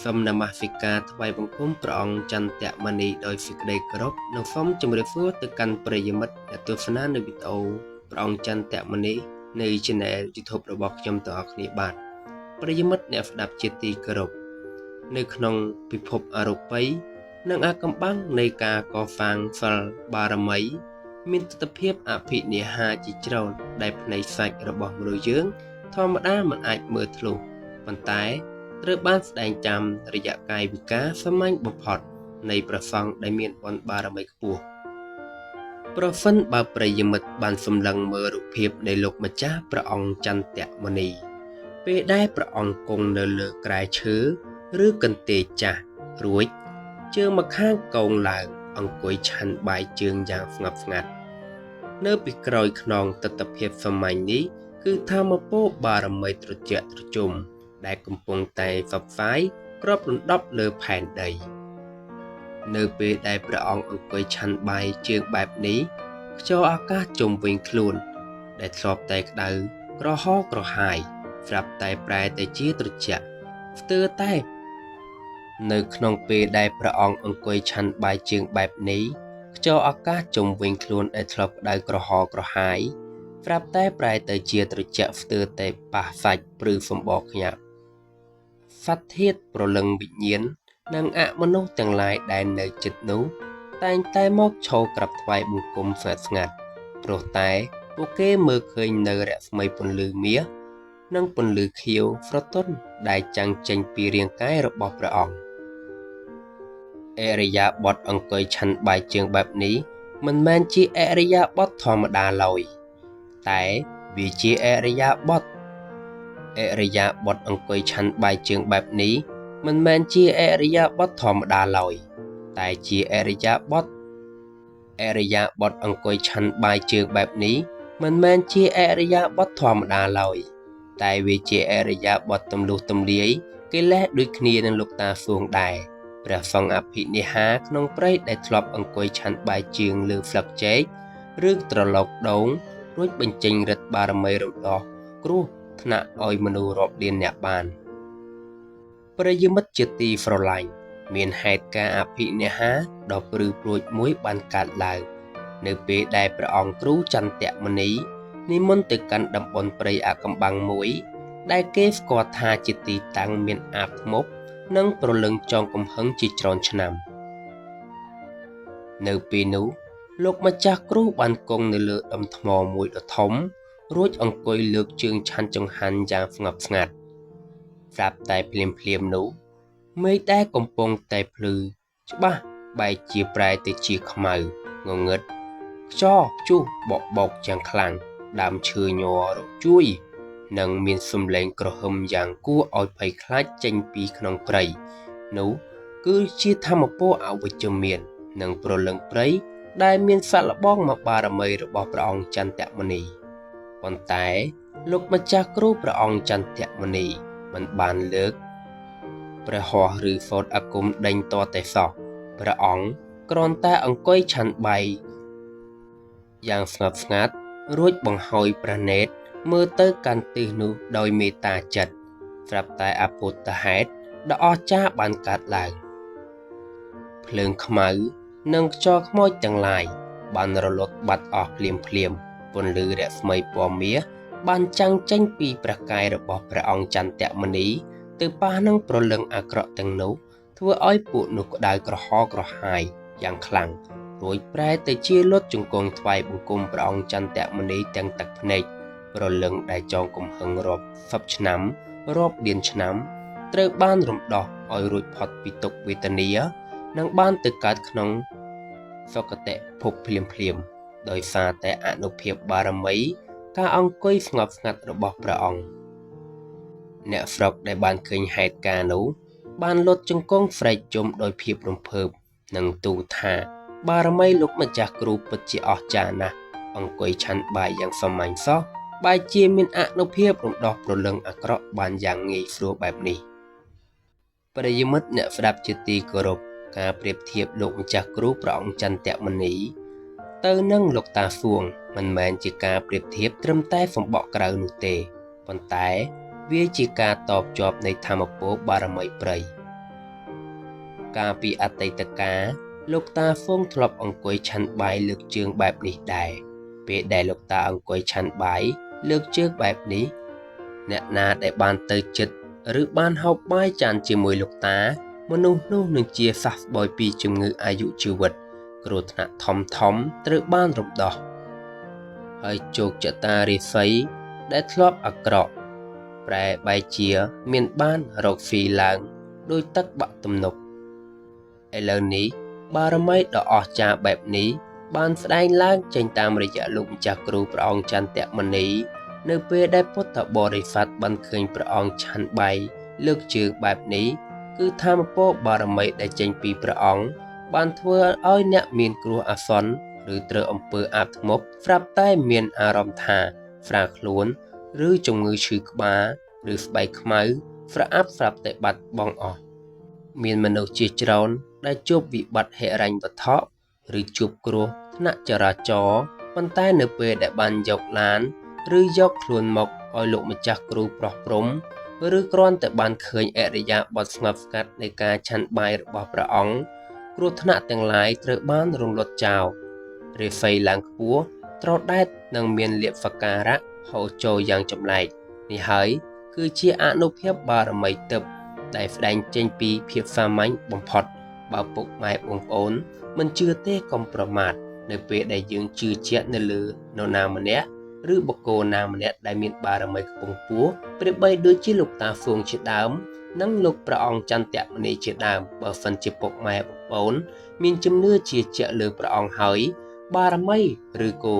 សូមនមស្ការថ្វាយបង្គំព្រះអង្គចន្ទមនីដោយសេចក្តីគោរពនិងសូមជម្រាបសួរទៅកាន់ប្រិយមិត្តអ្នកទស្សនានៅវីដេអូព្រះអង្គចន្ទមនីនៃ Channel YouTube របស់ខ្ញុំទាំងអស់គ្នាបាទប្រិយមិត្តអ្នកស្ដាប់ជាទីគោរពនៅក្នុងពិភពអរូបីនិងអាកំបាំងនៃការកសាងសិលបារមីមានទស្សនវិជ្ជាអភិនិហាជាច្រើនដែលផ្នែកសាច់របស់មនុស្សយើងធម្មតាមិនអាចមើលធ្លុះប៉ុន្តែត្រូវបានស្ដែងតាមរយៈកាយវិការសាមញ្ញបំផុតនៃព្រះសង្ឃដែលមានបុណ្យបារមីខ្ពស់ប្រសិនបើប្រិយមិត្តបានសម្លឹងមើលរូបភាពនៃលោកម្ចាស់ព្រះអង្គចន្ទមនីពេលដែលព្រះអង្គគង់នៅលើក្រែឈើឬកន្ទេលចាស់រួចជើងម្ខាងកោងឡើងអង្គុយឆាន់បាយជើងយ៉ាងស្ងប់ស្ងាត់នៅពីក្រោយខ្នងទស្សនវិជ្ជាសាមញ្ញនេះគឺធម្មពលបារមីត្រជាក់ត្រជុំដែលកំពុងតែផ្សព្វផ្សាយគ្របដណ្ដប់លើផែនដីនៅពេលដែលព្រះអង្គអង្គុយឆាន់បាយជើងបែបនេះខ្យល់អាកាសជុំវិញខ្លួនដែលធ្លាប់តែក្តៅក្រហមក្រហាយស្រាប់តែប្រែទៅជាត្រជាក់ស្ទើរតែនៅក្នុងពេលដែលព្រះអង្គអង្គុយឆាន់បាយជើងបែបនេះខ្យល់អាកាសជុំវិញខ្លួនដែលធ្លាប់ក្តៅក្រហមក្រហាយស្រាប់តែប្រែទៅជាត្រជាក់ស្ទើរតែប៉ះសាច់ព្រឺសម្បកខ្ញាប់សត្វធាតុប្រលឹងវិញ្ញាណនិងអមនុស្សទាំងឡាយដែលនៅជិតនោះតែងតែមកឈរក្រាបថ្វាយបង្គំស្ងាត់ស្ងាត់ព្រោះតែពួកគេមើលឃើញនៅរស្មីពន្លឺមាសនិងពន្លឺខៀវស្រទន់ដែលចាំងចេញពីរាងកាយរបស់ព្រះអង្គអរិយាបថអង្គុយឆាន់បាយជើងបែបនេះមិនមែនជាអរិយាបថធម្មតាឡើយតែវាជាអរិយាបថអង្គុយឆាន់បាយជើងបែបនេះមិនមែនជាអរិយាបថធម្មតាឡើយតែជាអរិយាបថអង្គុយឆាន់បាយជើងបែបនេះមិនមែនជាអរិយាបថធម្មតាឡើយតែវាជាអរិយាបថទំលុះទំលាយកិលេសដូចគ្នានឹងលោកតាសួងដែរព្រះសង្ឃអភិនិហាក្នុងព្រៃដែលធ្លាប់អង្គុយឆាន់បាយជើងលើស្លឹកចេកឬត្រឡោកដូងរួចបញ្ចេញឫទ្ធិបារមីរំដោះគ្រោះថ្នាក់ឲ្យមនុស្សរាប់លានអ្នកបានប្រិយមិត្តជាទីស្រឡាញ់មានហេតុការណ៍អភិនិហាដ៏ព្រឺព្រួចមួយបានកើតឡើងនៅពេលដែលព្រះអង្គគ្រូចន្ទមនីនិមន្តទៅកាន់តំបន់ព្រៃអាកំបាំងមួយដែលគេស្គាល់ថាជាទីតាំងមានអាបធ្មប់និងប្រលឹងចងកំហឹងជាច្រើនឆ្នាំនៅពេលនោះលោកម្ចាស់គ្រូបានគង់នៅលើដុំថ្មមួយដ៏ធំរួចអង្គុយលើកជើងឆាន់ចង្ហាន់យ៉ាងស្ងប់ស្ងាត់ស្រាប់តែភ្លាមនោះមេឃដែលកំពុងតែភ្លឺច្បាស់បែកជាប្រែទៅជាខ្មៅងងឹតខ្យល់ព្យុះបោកយ៉ាងខ្លាំងដើមឈើញ័ររជួយនិងមានសំឡេងក្រហមយ៉ាងគួរឲ្យភ័យខ្លាចចេញពីក្នុងព្រៃនោះគឺជាធម្មពលអវិជ្ជមាននិងប្រលឹងព្រៃដែលមានសាក់លបងមកបារមីរបស់ព្រះអង្គចន្ទមនីប៉ុន្តែលោកម្ចាស់គ្រូព្រះអង្គចន្ទមនីមិនបានលើកព្រះហស្ថឬសូត្រអាគមដេញតតែសោះព្រះអង្គគ្រាន់តែអង្គុយឆាន់បាយយ៉ាងស្ងប់ស្ងាត់រួចបង្ហើយព្រះនេត្រមើលទៅកាន់ទិសនោះដោយមេត្តាចិត្តស្រាប់តែអពុទ្ធហេតុដ៏អស្ចារ្យបានកើតឡើងភ្លើងខ្មៅនិងខ្យល់ខ្មោចទាំងឡាយបានរលត់បាត់អស់ភ្លាមពន្លឺរស្មីពណ៌មាសបានចាំងចេញពីព្រះកាយរបស់ព្រះអង្គចន្ទមនីទៅប៉ះនឹងប្រលឹងអាក្រក់ទាំងនោះធ្វើឲ្យពួកនោះក្តៅក្រហមក្រហាយយ៉ាងខ្លាំងរួចប្រែទៅជាលុតជង្គង់ថ្វាយបង្គំព្រះអង្គចន្ទមនីទាំងទឹកភ្នែកប្រលឹងដែលចងកំហឹងរាប់សិបឆ្នាំរាប់លានឆ្នាំត្រូវបានរំដោះឲ្យរួចផុតពីទុក្ខវេទនានិងបានទៅកើតក្នុងសុគតិភពភ្លាមដោយសារតែអនុភាពបារមីការអង្គុយស្ងប់ស្ងាត់របស់ព្រះអង្គអ្នកស្រុកដែលបានឃើញហេតុការណ៍នោះបានលុតជង្គង់ស្រែកជុំដោយភាពរំភើបនិងទូលថាបារមីលោកម្ចាស់គ្រូពិតជាអស្ចារ្យណាស់អង្គុយឆាន់បាយយ៉ាងសាមញ្ញសោះបែរជាមានអនុភាពរំដោះប្រលឹងអាក្រក់បានយ៉ាងងាយស្រួលបែបនេះប្រិយមិត្តអ្នកស្ដាប់ជាទីគោរពការប្រៀបធៀបលោកម្ចាស់គ្រូព្រះអង្គចន្ទមនីទៅនឹងលោកតាសួងមិនមែនជាការប្រៀបធៀបត្រឹមតែសម្បកក្រៅនោះទេប៉ុន្តែវាជាការតបជាប់នៃធម្មពលបារមីព្រៃ កាលពីអតីតកាលលោកតាហ្វូងធ្លាប់អង្គុយឆាន់បាយលើកជើងបែបនេះដែរពេលដែលលោកតាអង្គុយឆាន់បាយលើកជើងបែបនេះអ្នកណាដែលបានទៅចិត្តឬបានហូបបាយចានជាមួយលោកតាមនុស្សនោះនឹងជាសះស្បើយពីជំងឺអាយុជីវិតគ្រោះថ្នាក់ធំត្រូវបានរំដោះហើយជោគជតារិស័យដែលធ្លាប់អាក្រក់ប្រែបែជាមានបានរកស៊ីឡើងដោយទឹកបាក់ទំនប់ឥឡូវនេះបារមីដ៏អស្ចារ្យបែបនេះបានស្ដែងឡើងចេញតាមរយៈលោកម្ចាស់គ្រូព្រះអង្គចន្ទមនីនៅពេលដែលពុទ្ធបរិស័ទបានឃើញព្រះអង្គឆាន់បាយលើកជើងបែបនេះគឺធម៌ពរបារមីដែលចេញពីព្រះអង្គបានធ្វើឲ្យអ្នកមានគ្រោះអាសន្នឬត្រូវអំពើអាបធ្មប់ស្រាប់តែមានអារម្មណ៍ថាស្រាលខ្លួនឬជំងឺឈឺក្បាលឬស្បែកខ្មៅស្រអាប់ស្រាប់តែបាត់បង់អស់មានមនុស្សជាច្រើនដែលជួបវិបត្តិហិរញ្ញវត្ថុឬជួបគ្រោះថ្នាក់ចរាចរណ៍ប៉ុន្តែនៅពេលដែលបានយកឡានឬយកខ្លួនមកឲ្យលោកម្ចាស់គ្រូប្រោះព្រំឬគ្រាន់តែបានឃើញអរិយាបថស្ងប់ស្ងាត់នៃការឆាន់បាយរបស់ព្រះអង្គគ្រោះថ្នាក់ទាំងឡាយត្រូវបានរំលត់ចោលរាសីឡើងខ្ពស់ត្រដែតនិងមានលៀបសក្ការៈហូរចូលយ៉ាងចម្លែកនេះហើយគឺជាអនុភាពបារមីទិព្វដែលស្ដែងចេញពីភាពសាមញ្ញបំផុតបើពុកម៉ែបងប្អូនមិនជឿទេកុំប្រមាថនៅពេលដែលយើងជឿជាក់នៅលើនរណាម្នាក់ឬបុគ្គលណាម្នាក់ដែលមានបារមីខ្ពង់ខ្ពស់ប្រៀបបីដូចជាលោកតាហ្វូងជាដើមនិងលោកព្រះអង្គចន្ទមនីជាដើមបើសិនជាពុកម៉ែបងប្អូនមានជំនឿជឿជាក់លើព្រះអង្គហើយបារមីឬក៏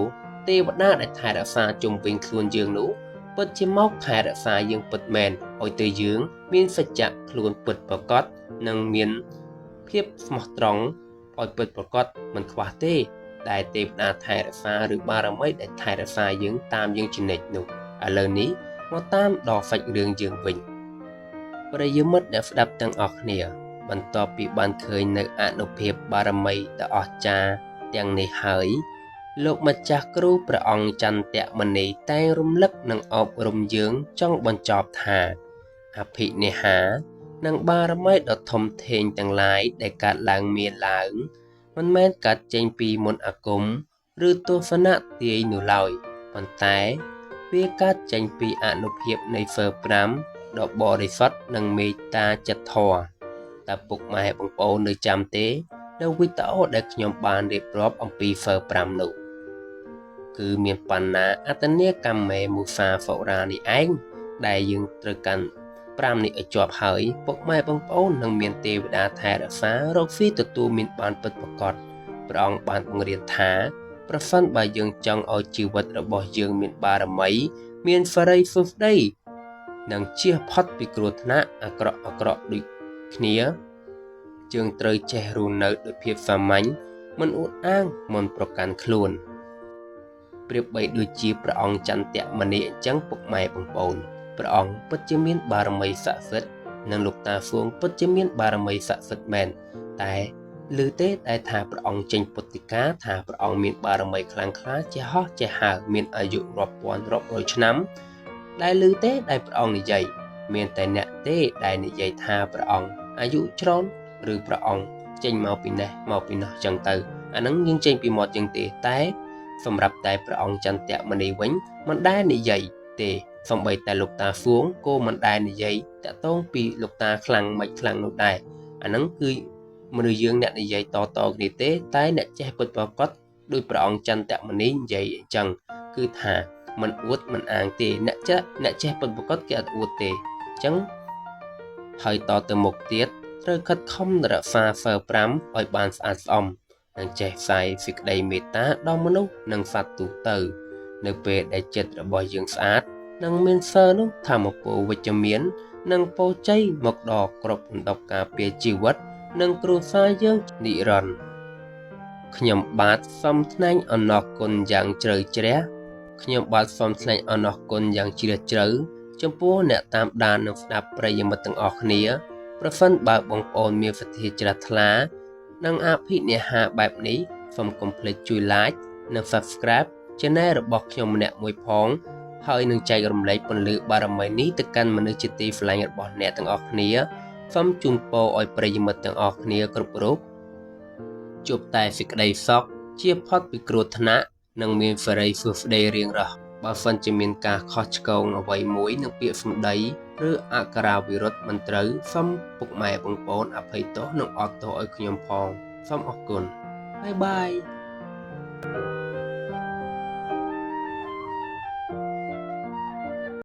ទេវតាដែលថែរក្សាជុំវិញខ្លួនយើងនោះពិតជាមកថែរក្សាយើងពិតមែនឲ្យទៅយើងមានសច្ចៈខ្លួនពិតប្រាកដនិងមានភាពស្មោះត្រង់ឲ្យពិតប្រាកដមិនខ្វះទេដែលទេវតាថែរក្សាឬបារមីដែលថែរក្សាយើងតាមយើងជានិច្ចនោះឥឡូវនេះមកតាមដល់សាច់រឿងយើងវិញប្រិយមិត្តដែលស្ដាប់ទាំងអស់គ្នាបន្ទាប់ពីបានឃើញនៅអនុភាពបារមីដ៏អស្ចារ្យទាំងនេះហើយលោកម្ចាស់គ្រូព្រះអង្គចន្ទមនីតែងរំលឹកនិងអប់រំយើងចង់បញ្ចប់ថាអភិនិហានិងបារមីដ៏ធំធេងទាំងឡាយដែលកើតឡើងមានឡើងមិនមែនកាត់ចេញពីមន្តអាគមឬទស្សនៈទាយនោះឡើយប៉ុន្តែវាកើតចេញពីអនុភាពនៃហ្វឺ5ដ៏បរិសុទ្ធនិងមេត្តាចិត្តធម៌តើពុកម៉ែបងប្អូននៅចាំទេនៅវីដេអូដែលខ្ញុំបានរៀបរាប់អំពីហ្វឺ5នោះគឺមានបណ្ណាអត្តនីកម្មមេមូសាហ្វូរ៉ានេះឯងដែលយើងត្រូវកាន់5នេះឲ្យជាប់ហើយពុកម៉ែបងប្អូននឹងមានទេវតាថែរក្សារកស៊ីទទួលមានបានពិតប្រាកដព្រះអង្គបានបង្រៀនថាប្រសិនបើយើងចង់ឲ្យជីវិតរបស់យើងមានបារមីមានសិរីសួស្តីនិងជៀសផុតពីគ្រោះថ្នាក់អាក្រក់ដូចគ្នាយើងត្រូវចេះរស់នៅដោយភាពសាមញ្ញមិនអួតអាងមិនប្រកាន់ខ្លួនប្រៀបបីដូចជាព្រះអង្គចន្ទមនីអញ្ចឹងពុកម៉ែបងប្អូនព្រះអង្គពិតជាមានបារមីស័ក្តិសិទ្ធិនិងលោកតាហ្វូងពិតជាមានបារមីស័ក្តិសិទ្ធិមែនតែឮទេដែលថាព្រះអង្គចេញពុទ្ធិកាថាព្រះអង្គមានបារមីខ្លាំងក្លាចេះហោះចេះហើរមានអាយុរាប់ពាន់រាប់រយឆ្នាំដែលឮទេដែលព្រះអង្គនិយាយមានតែអ្នកទេដែលនិយាយថាព្រះអង្គអាយុច្រើនឬព្រះអង្គចេញមកពីនេះមកពីនោះចឹងទៅអាហ្នឹងយើងចេញពីមាត់យើងទេតែសម្រាប់តែព្រះអង្គចន្ទមនីវិញមិនដែលនិយាយទេសំបីតែលោកតាហ្វួងក៏មិនដែលនិយាយតាក់ទងពីលោកតាខ្លាំងមិនខ្លាំងនោះដែរអាហ្នឹងគឺមនុស្សយើងអ្នកនិយាយតគ្នាទេតែអ្នកចេះពិតប្រាកដដោយព្រះអង្គចន្ទមនីនិយាយអញ្ចឹងគឺថាមិនអួតមិនអាងទេអ្នកចេះពិតប្រាកដគេអត់អួតទេអញ្ចឹងហើយតទៅមុខទៀតត្រូវខិតខំរក្សាហ្វឺ5ឲ្យបានស្អាតស្អំនិងចេះផ្សាយសេចក្តីមេត្តាដល់មនុស្សនិងសត្វទូទៅនៅពេលដែលចិត្តរបស់យើងស្អាតនិងមានហ្វឺនោះធម្មពលវិជ្ជមាននិងពរជ័យមកដល់គ្រប់រំដាប់ការពារជីវិតនិងគ្រួសារយើងនិរន្តរ៍ខ្ញុំបាទសូមថ្លែងអំណរគុណយ៉ាងជ្រៅជ្រះចំពោះអ្នកតាមដាននិងស្ដាប់ប្រិយមិត្តទាំងអស់គ្នាប្រសិនបើបងប្អូនមានសទ្ធាជ្រះថ្លានិងអភិនិហាបែបនេះសូមកុំភ្លេចជួយ like និង subscribe channel របស់ខ្ញុំម្នាក់មួយផងហើយនឹងចែករំលែកពន្លឺបារមីនេះទៅកាន់មនុស្សជាទីស្រឡាញ់របស់អ្នកទាំងអស់គ្នា សូមជូនពរឲ្យប្រិយមិត្តទាំងអស់គ្នាគ្រប់រូបជួបតែសេចក្តីសុខជៀសផុតពីគ្រោះថ្នាក់និងមានសិរីសួស្តីរៀងរហូតបើសិនជាមានការខុសឆ្គងអ្វីមួយនឹងពាក្យសម្ដីឬអក្ខរាវិរុទ្ធមិនត្រូវសូមពុកម៉ែបងប្អូនអភ័យទោសនិងអត់ទោសឲ្យខ្ញុំផងសូមអរគុណបាយបាយ